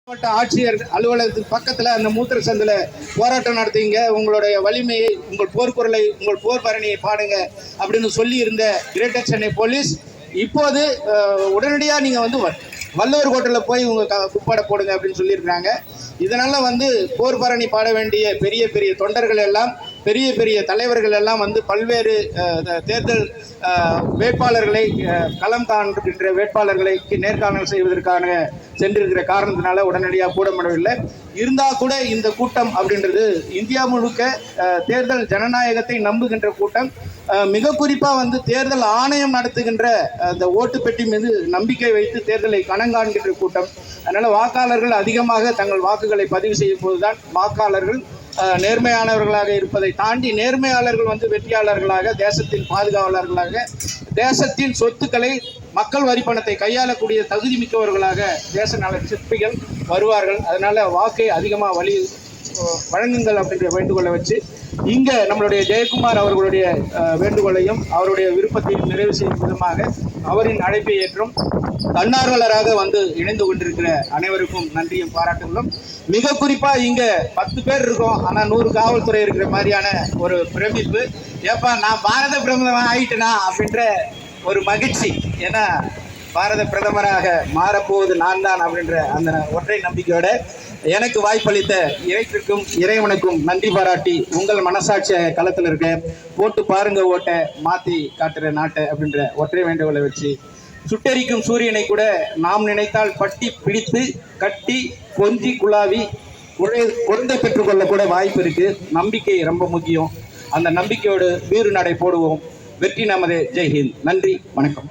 மாவட்ட ஆட்சியர் அலுவலகத்துக்கு பக்கத்தில் அந்த மூத்திர சந்தில் போராட்டம் நடத்துங்க, உங்களுடைய வலிமையை, உங்கள் போர்க்குரலை, உங்கள் போர் பரணியை பாடுங்க அப்படின்னு சொல்லி இருந்த கிரேட்டர் சென்னை போலீஸ் இப்போது உடனடியாக நீங்கள் வந்து வள்ளுவர் கோட்டையில் போய் உங்கள் குப்பாடை போடுங்க அப்படின்னு சொல்லியிருக்கிறாங்க. இதனால் வந்து போர் பரணி பாட வேண்டிய பெரிய பெரிய தொண்டர்கள் எல்லாம், பெரிய பெரிய தலைவர்கள் எல்லாம் வந்து பல்வேறு தேர்தல் வேட்பாளர்களை, களம் காண்கின்ற வேட்பாளர்களை நேர்காணல் செய்வதற்கான சென்றிருக்கிற காரணத்தினால உடனடியாக கூட முடியவில்லை. இருந்தால் கூட இந்த கூட்டம் அப்படின்றது இந்தியா முழுக்க தேர்தல் ஜனநாயகத்தை நம்புகின்ற கூட்டம். மிக குறிப்பாக வந்து தேர்தல் ஆணையம் நடத்துகின்ற அந்த ஓட்டு பெட்டி மீது நம்பிக்கை வைத்து தேர்தலை கணங்காண்கின்ற கூட்டம். அதனால் வாக்காளர்கள் அதிகமாக தங்கள் வாக்குகளை பதிவு செய்யும் போதுதான் வாக்காளர்கள் நேர்மையானவர்களாக இருப்பதை தாண்டி நேர்மையாளர்கள் வந்து வெற்றியாளர்களாக, தேசத்தின் பாதுகாவலர்களாக, தேசத்தின் சொத்துக்களை, மக்கள் வரி பணத்தை கையாளக்கூடிய தகுதி மிக்கவர்களாக தேச நல சிற்பிகள் வருவார்கள். அதனால் வாக்கை அதிகமாக வழங்குங்கள் அப்படின்ற வேண்டுகோளை வச்சு இங்கே நம்மளுடைய ஜெயக்குமார் அவர்களுடைய வேண்டுகோளையும் அவருடைய விருப்பத்தையும் நிறைவு செய்யும் விதமாக அவரின் அழைப்பை ஏற்றும் தன்னார்வலராக வந்து இணைந்து கொண்டிருக்கிற அனைவருக்கும் நன்றியும் பாராட்டுகளும். மிக குறிப்பாக இங்கே 10 பேர் இருக்கோம், ஆனால் 100 காவல்துறை இருக்கிற மாதிரியான ஒரு பிரமிப்பு. ஏப்பா நான் பாரத பிரதமர் ஆகிட்டேனா அப்படின்ற ஒரு மகிழ்ச்சி. ஏன்னா பாரத பிரதமராக மாறப்போவது நான் தான் அப்படின்ற அந்த ஒற்றை நம்பிக்கையோட எனக்கு வாய்ப்பளித்த இறைத்திற்கும் இறைவனுக்கும் நன்றி பாராட்டி, உங்கள் மனசாட்சியாக களத்தில் இருக்க போட்டு பாருங்க ஓட்டை, மாற்றி காட்டுற நாட்டை அப்படின்ற ஒற்றை வேண்டுகோளை வச்சு, சுட்டெரிக்கும் சூரியனை கூட நாம் நினைத்தால் பட்டி பிடித்து கட்டி கொஞ்சி குழாவி குழந்தை பெற்றுக்கொள்ள கூட வாய்ப்பு இருக்கு. நம்பிக்கை ரொம்ப முக்கியம். அந்த நம்பிக்கையோடு வீறு நடை போடுவோம். வெற்றி நமதே. ஜெய்ஹிந்த். நன்றி, வணக்கம்.